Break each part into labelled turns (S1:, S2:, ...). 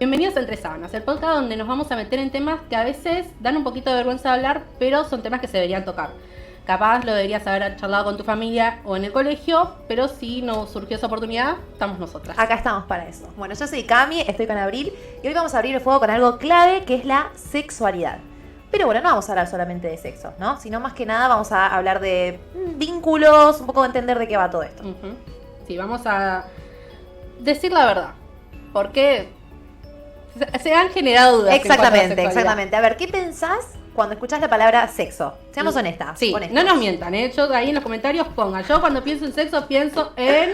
S1: Bienvenidos a Entre Sábanas, el podcast donde nos vamos a meter en temas que a veces dan un poquito de vergüenza de hablar, pero son temas que se deberían tocar. Capaz lo deberías haber charlado con tu familia o en el colegio, pero si no surgió esa oportunidad, estamos nosotras.
S2: Acá estamos para eso. Bueno, yo soy Cami, estoy con Abril y hoy vamos a abrir el fuego con algo clave que es la sexualidad. Pero bueno, no vamos a hablar solamente de sexo, ¿no? Sino más que nada vamos a hablar de vínculos, un poco de entender de qué va todo esto.
S1: Sí, vamos a decir la verdad, porque se han generado dudas.
S2: Exactamente. A ver, ¿qué pensás cuando escuchás la palabra sexo? Seamos honestas.
S1: Sí, no nos mientan, ¿eh? Yo ahí en los comentarios pongan. Yo cuando pienso en sexo pienso en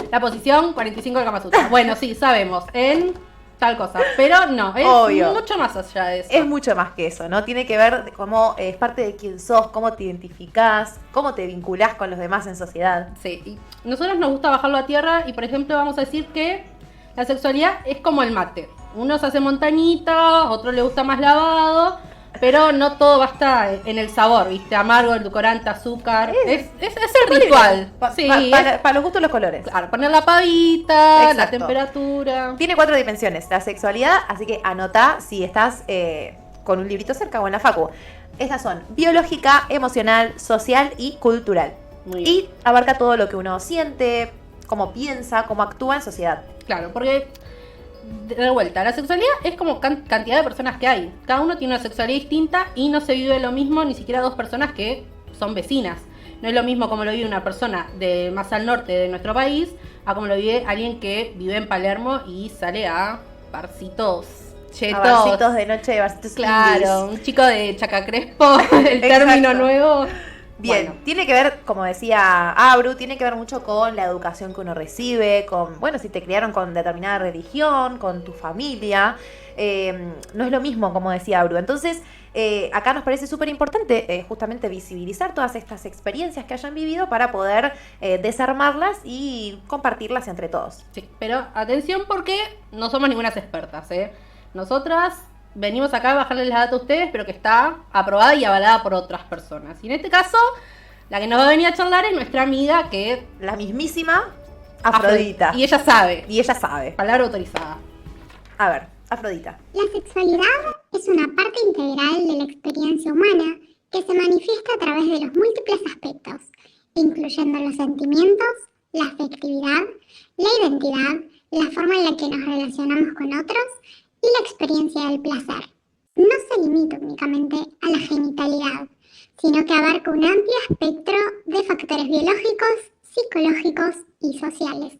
S1: la posición 45 del Kama Sutra. Bueno, sí, sabemos, en tal cosa. Pero no, es obvio. Mucho más allá de eso.
S2: Es mucho más que eso, ¿no? Tiene que ver de cómo es parte de quién sos, cómo te identificás, cómo te vinculás con los demás en sociedad.
S1: Sí, y nosotros nos gusta bajarlo a tierra y, por ejemplo, vamos a decir que la sexualidad es como el mate. Uno se hace montañita, otro le gusta más lavado, pero no todo basta en el sabor, ¿viste? Amargo, edulcorante, azúcar. Es el ritual.
S2: Para los gustos los colores.
S1: Claro, poner la pavita, la temperatura.
S2: Tiene 4 dimensiones la sexualidad, así que anotá si estás con un librito cerca o en la facu. Estas son biológica, emocional, social y cultural. Y abarca todo lo que uno siente, cómo piensa, cómo actúa en sociedad.
S1: Claro, porque de vuelta, la sexualidad es como cantidad de personas que hay. Cada uno tiene una sexualidad distinta y no se vive lo mismo ni siquiera dos personas que son vecinas. No es lo mismo como lo vive una persona de más al norte de nuestro país a como lo vive alguien que vive en Palermo y sale a barcitos chetos.
S2: A barcitos de noche, barcitos
S1: claro, indies. Un chico de Chacacrespo, el término nuevo.
S2: Bien, bueno. Tiene que ver, como decía Abru, tiene que ver mucho con la educación que uno recibe, con, bueno, si te criaron con determinada religión, con tu familia, no es lo mismo, como decía Abru. Entonces, acá nos parece súper importante justamente visibilizar todas estas experiencias que hayan vivido para poder desarmarlas y compartirlas entre todos.
S1: Sí, pero atención porque no somos ninguna expertas, ¿eh? Nosotras venimos acá a bajarles la data a ustedes, pero que está aprobada y avalada por otras personas. Y en este caso, la que nos va a venir a charlar es nuestra amiga, que
S2: la mismísima Afrodita.
S1: Y ella sabe.
S2: Palabra
S1: autorizada.
S2: A ver, Afrodita.
S3: La sexualidad es una parte integral de la experiencia humana que se manifiesta a través de los múltiples aspectos, incluyendo los sentimientos, la afectividad, la identidad, la forma en la que nos relacionamos con otros y la experiencia del placer. No se limita únicamente a la genitalidad, sino que abarca un amplio espectro de factores biológicos, psicológicos y sociales.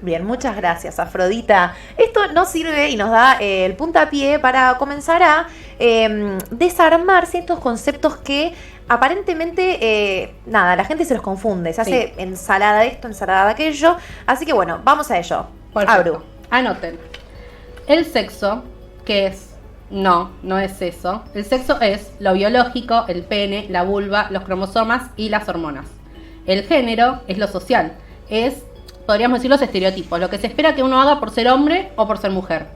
S2: Bien, muchas gracias, Afrodita. Esto nos sirve y nos da el puntapié para comenzar a desarmar ciertos conceptos que aparentemente, la gente se los confunde. Se hace ensalada de esto, ensalada de aquello. Así que bueno, vamos a ello.
S1: Perfecto. Abru. Anoten. El sexo, ¿qué es? No es eso. El sexo es lo biológico, el pene, la vulva, los cromosomas y las hormonas. El género es lo social. Es, podríamos decir, los estereotipos, lo que se espera que uno haga por ser hombre o por ser mujer.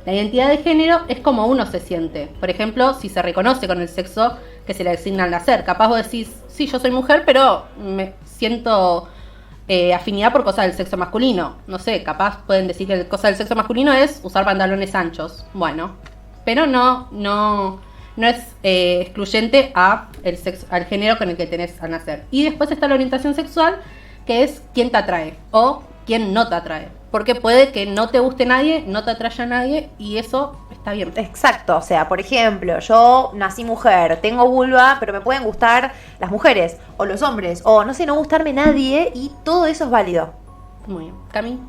S1: La identidad de género es como uno se siente. Por ejemplo, si se reconoce con el sexo que se le asigna al nacer. Capaz vos decís, sí, yo soy mujer, pero me siento afinidad por cosas del sexo masculino. No sé, capaz pueden decir que cosa del sexo masculino es usar pantalones anchos. Bueno, pero no es excluyente al género con el que tenés al nacer. Y después está la orientación sexual, que es quién te atrae o quién no te atrae. Porque puede que no te guste nadie, no te atraiga a nadie, y eso está bien.
S2: Exacto, o sea, por ejemplo, yo nací mujer, tengo vulva, pero me pueden gustar las mujeres, o los hombres, o no sé, no gustarme nadie, y todo eso es válido.
S1: Muy bien. Cami.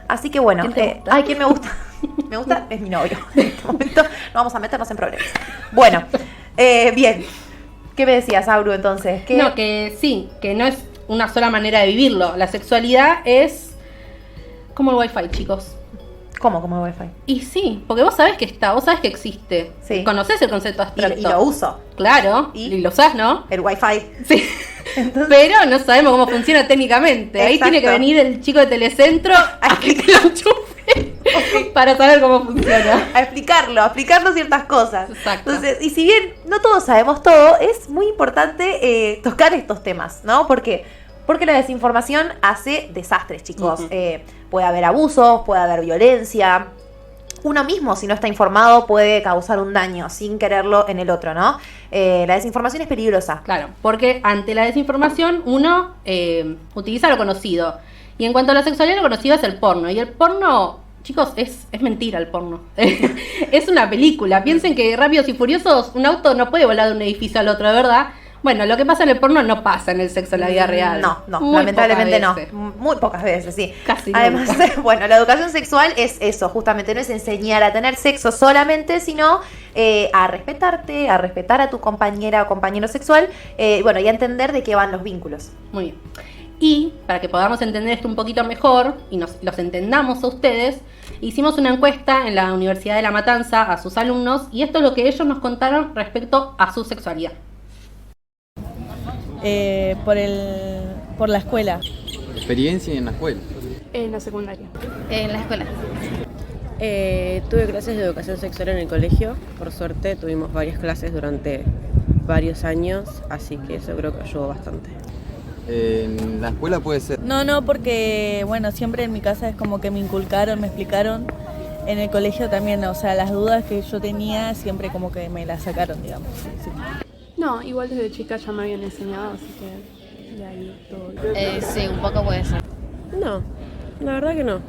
S2: Así que bueno, ¿quién me gusta? Me gusta, es mi novio. En este momento no vamos a meternos en problemas. Bueno, bien. ¿Qué me decías, Abru, entonces?
S1: No, que sí, que no es una sola manera de vivirlo. La sexualidad es como el wifi, chicos.
S2: ¿Cómo como el wifi?
S1: Y sí, porque vos sabés que está, vos sabés que existe.
S2: Sí.
S1: Conocés el concepto abstracto.
S2: Y lo uso.
S1: Claro, y lo usás, ¿no?
S2: El wifi.
S1: Sí. Entonces, pero no sabemos cómo funciona técnicamente. Exacto. Ahí tiene que venir el chico de Telecentro a que te lo enchufe para saber cómo funciona.
S2: A explicarnos ciertas cosas.
S1: Exacto.
S2: Entonces, y si bien no todos sabemos todo, es muy importante tocar estos temas, ¿no? ¿Por qué? Porque la desinformación hace desastres, chicos. Puede haber abusos, puede haber violencia. uno mismo, si no está informado, puede causar un daño sin quererlo en el otro, ¿no? La desinformación es peligrosa.
S1: Claro, porque ante la desinformación uno utiliza lo conocido. Y en cuanto a la sexualidad, lo conocido es el porno. Y el porno, chicos, es mentira el porno. Es una película. Piensen que Rápidos y Furiosos, un auto no puede volar de un edificio al otro, ¿verdad? Bueno, lo que pasa en el porno no pasa en el sexo en la vida real.
S2: No,
S1: Muy
S2: lamentablemente no.
S1: pocas veces.
S2: Muy pocas veces, sí.
S1: Casi
S2: Además,
S1: nunca.
S2: bueno, la educación sexual es eso, justamente, no es enseñar a tener sexo solamente, sino a respetarte, a respetar a tu compañera o compañero sexual, bueno, y a entender de qué van los vínculos.
S1: Muy bien. Y para que podamos entender esto un poquito mejor y los entendamos a ustedes, hicimos una encuesta en la Universidad de La Matanza a sus alumnos y esto es lo que ellos nos contaron respecto a su sexualidad.
S4: Por la escuela.
S5: Experiencia en la escuela.
S6: En la secundaria.
S7: En la escuela.
S8: Tuve clases de educación sexual en el colegio. Por suerte tuvimos varias clases durante varios años, así que eso creo que ayudó bastante.
S5: En la escuela puede ser.
S4: No, porque bueno, siempre en mi casa es como que me inculcaron, me explicaron. En el colegio también, o sea, las dudas que yo tenía siempre como que me las sacaron, digamos. Sí.
S6: No, igual desde chica ya me habían enseñado, así que de ahí todo.
S7: Sí, un poco puede ser.
S8: No, la verdad que no.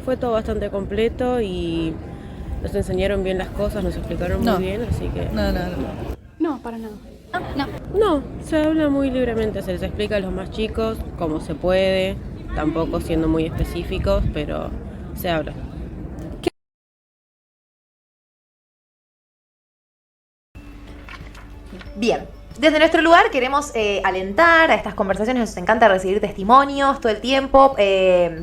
S8: Fue todo bastante completo y nos enseñaron bien las cosas, nos explicaron muy bien, así que...
S4: No.
S6: No, para nada.
S8: No, se habla muy libremente, se les explica a los más chicos cómo se puede, tampoco siendo muy específicos, pero se habla.
S2: Bien. Desde nuestro lugar queremos alentar a estas conversaciones, nos encanta recibir testimonios todo el tiempo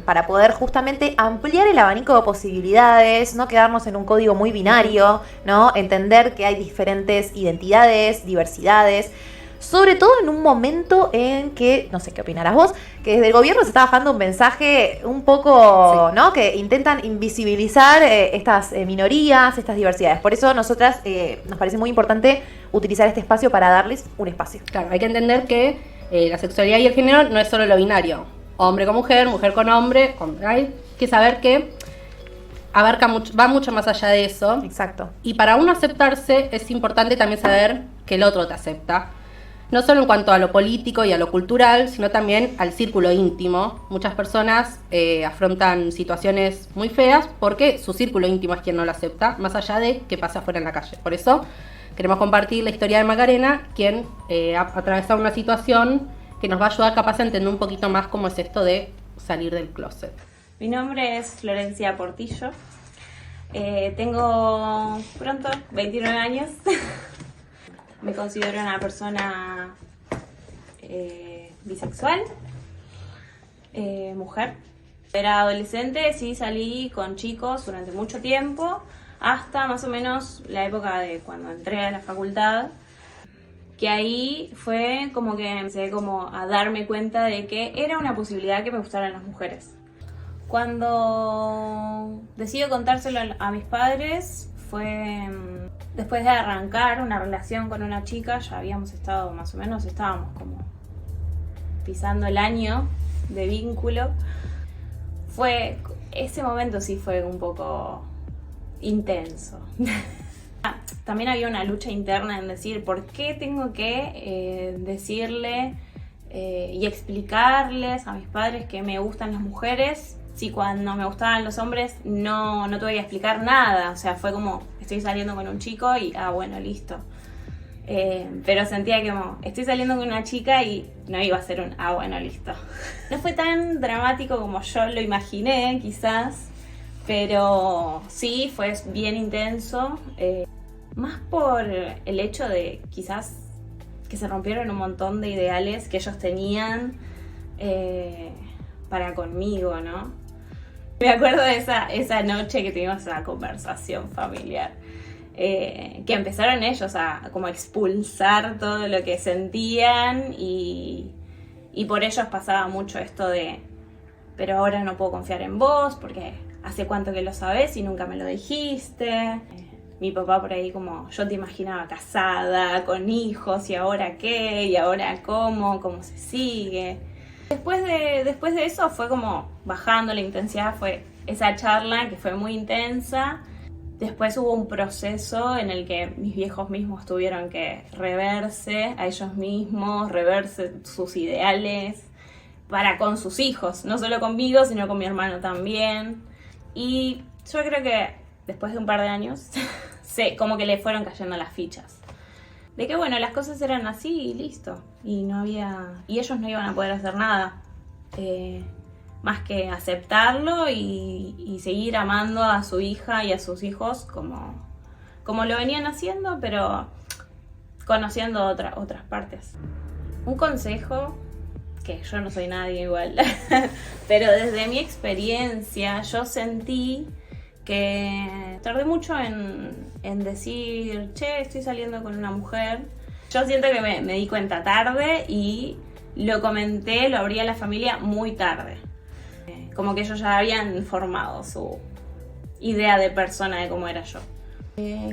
S2: para poder justamente ampliar el abanico de posibilidades, no quedarnos en un código muy binario, ¿no? Entender que hay diferentes identidades, diversidades, sobre todo en un momento en que, no sé qué opinarás vos, que desde el gobierno se está bajando un mensaje un poco, sí, ¿no? Que intentan invisibilizar estas minorías, estas diversidades. Por eso nosotras nos parece muy importante utilizar este espacio para darles un espacio.
S1: Claro, hay que entender que la sexualidad y el género no es solo lo binario. Hombre con mujer, mujer con hombre. Hay que saber que abarca mucho, va mucho más allá de eso.
S2: Exacto.
S1: Y para uno aceptarse es importante también saber que el otro te acepta. No solo en cuanto a lo político y a lo cultural, sino también al círculo íntimo. Muchas personas afrontan situaciones muy feas porque su círculo íntimo es quien no lo acepta, más allá de que pasa afuera en la calle. Por eso queremos compartir la historia de Macarena, quien ha atravesado una situación que nos va a ayudar capaz a entender un poquito más cómo es esto de salir del closet.
S9: Mi nombre es Florencia Portillo. Tengo pronto 29 años. Me considero una persona bisexual, mujer. Era adolescente, sí salí con chicos durante mucho tiempo, hasta más o menos la época de cuando entré a la facultad, que ahí fue como que empecé como a darme cuenta de que era una posibilidad que me gustaran las mujeres. Cuando decido contárselo a mis padres fue después de arrancar una relación con una chica. Ya habíamos estado más o menos, estábamos como pisando el año de vínculo. Ese momento sí fue un poco intenso. También había una lucha interna en decir por qué tengo que decirle y explicarles a mis padres que me gustan las mujeres, si cuando me gustaban los hombres no te voy a explicar nada. O sea, fue como, estoy saliendo con un chico y, bueno, listo. Pero sentía que como, estoy saliendo con una chica y no iba a ser un, bueno, listo. No fue tan dramático como yo lo imaginé, quizás, pero sí, fue bien intenso. Más por el hecho de, quizás, que se rompieron un montón de ideales que ellos tenían para conmigo, ¿no? Me acuerdo de esa noche que tuvimos esa conversación familiar, que empezaron ellos a como expulsar todo lo que sentían y por ellos pasaba mucho esto de, pero ahora no puedo confiar en vos porque hace cuánto que lo sabés y nunca me lo dijiste. Mi papá por ahí como, yo te imaginaba casada, con hijos, y ahora qué, y ahora cómo se sigue. Después de eso fue como bajando la intensidad, fue esa charla que fue muy intensa Después hubo un proceso en el que mis viejos mismos tuvieron que reverse a ellos mismos, reverse sus ideales para con sus hijos, no solo conmigo, sino con mi hermano también. Y yo creo que después de un par de años, como que le fueron cayendo las fichas. De que bueno, las cosas eran así y listo. Y ellos no iban a poder hacer nada. Más que aceptarlo y seguir amando a su hija y a sus hijos como lo venían haciendo, pero conociendo otras partes. Un consejo, que yo no soy nadie igual, pero desde mi experiencia yo sentí que tardé mucho en decir, che, estoy saliendo con una mujer. Yo siento que me di cuenta tarde y lo comenté, lo abrí a la familia muy tarde. Como que ellos ya habían formado su idea de persona, de cómo era yo.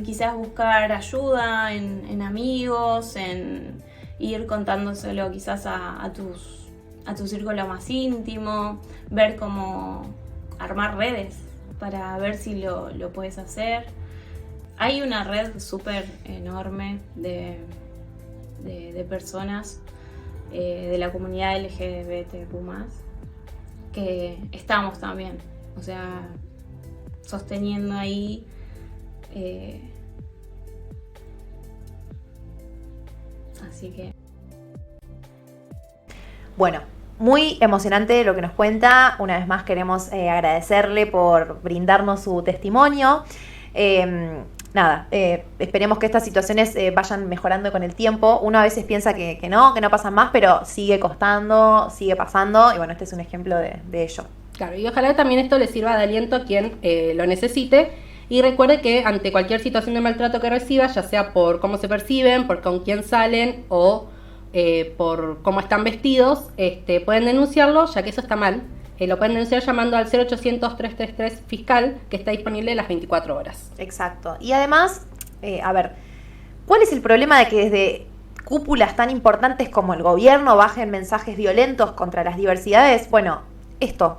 S9: Quizás buscar ayuda en amigos, en ir contándoselo quizás a tu círculo más íntimo, ver cómo armar redes para ver si lo puedes hacer. Hay una red súper enorme de personas de la comunidad LGBTQ+, que estamos también, o sea, sosteniendo ahí así que
S2: bueno, muy emocionante lo que nos cuenta. Una vez más queremos agradecerle por brindarnos su testimonio. Esperemos que estas situaciones vayan mejorando con el tiempo. Uno a veces piensa que no pasan más, pero sigue costando, sigue pasando. Y bueno, este es un ejemplo de ello.
S1: Claro, y ojalá también esto le sirva de aliento a quien lo necesite. Y recuerde que ante cualquier situación de maltrato que reciba, ya sea por cómo se perciben, por con quién salen o por cómo están vestidos, pueden denunciarlo, ya que eso está mal. Lo pueden denunciar llamando al 0800-333-FISCAL, que está disponible las 24 horas.
S2: Exacto. Y además, ¿cuál es el problema de que desde cúpulas tan importantes como el gobierno bajen mensajes violentos contra las diversidades? Bueno,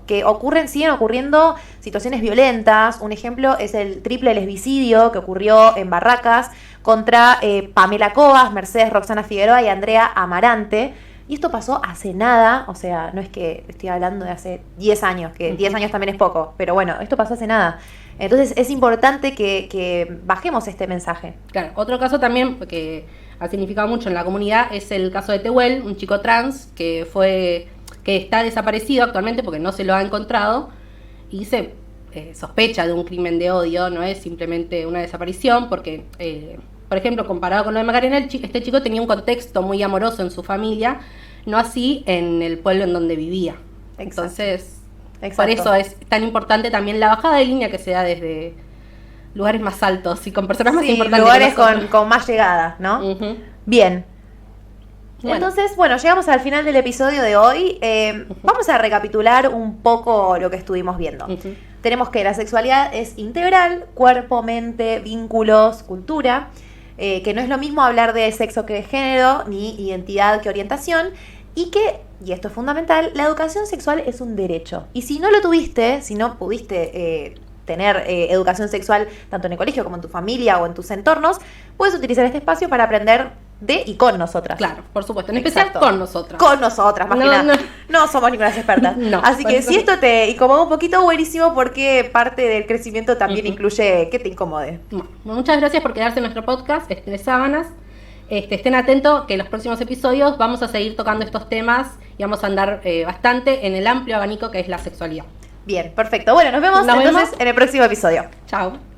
S2: que siguen ocurriendo situaciones violentas. Un ejemplo es el triple lesbicidio que ocurrió en Barracas contra Pamela Cobas, Mercedes Roxana Figueroa y Andrea Amarante. Y esto pasó hace nada, o sea, no es que estoy hablando de hace 10 años, que 10 años también es poco, pero bueno, esto pasó hace nada. Entonces es importante que bajemos este mensaje.
S1: Claro, otro caso también que ha significado mucho en la comunidad es el caso de Tehuel, un chico trans que está desaparecido actualmente porque no se lo ha encontrado y se sospecha de un crimen de odio, no es simplemente una desaparición, porque, por ejemplo, comparado con lo de Macarena, este chico tenía un contexto muy amoroso en su familia, no así en el pueblo en donde vivía.
S2: Exacto.
S1: Entonces,
S2: Exacto.
S1: Por eso es tan importante también la bajada de línea que se da desde lugares más altos y con personas más importantes.
S2: Lugares con más llegada, ¿no?
S1: Uh-huh.
S2: Bien.
S1: Bueno.
S2: Entonces, bueno, llegamos al final del episodio de hoy. Vamos a recapitular un poco lo que estuvimos viendo.
S1: Uh-huh.
S2: Tenemos que la sexualidad es integral, cuerpo, mente, vínculos, cultura, que no es lo mismo hablar de sexo que de género, ni identidad que orientación, y esto es fundamental, la educación sexual es un derecho. Y si no lo tuviste, si no pudiste tener educación sexual tanto en el colegio como en tu familia o en tus entornos, puedes utilizar este espacio para aprender de y con nosotras.
S1: Claro, por supuesto, en especial
S2: Exacto.
S1: con nosotras.
S2: Con nosotras, más que nada. No somos ninguna expertas.
S1: No,
S2: así que
S1: eso
S2: si esto te incomoda un poquito, buenísimo, porque parte del crecimiento también incluye que te incomode.
S1: Bueno, muchas gracias por quedarse en nuestro podcast, de Sábanas. Estén atentos que en los próximos episodios vamos a seguir tocando estos temas y vamos a andar bastante en el amplio abanico que es la sexualidad.
S2: Bien, perfecto. Bueno, nos vemos entonces en el próximo episodio.
S1: Chao.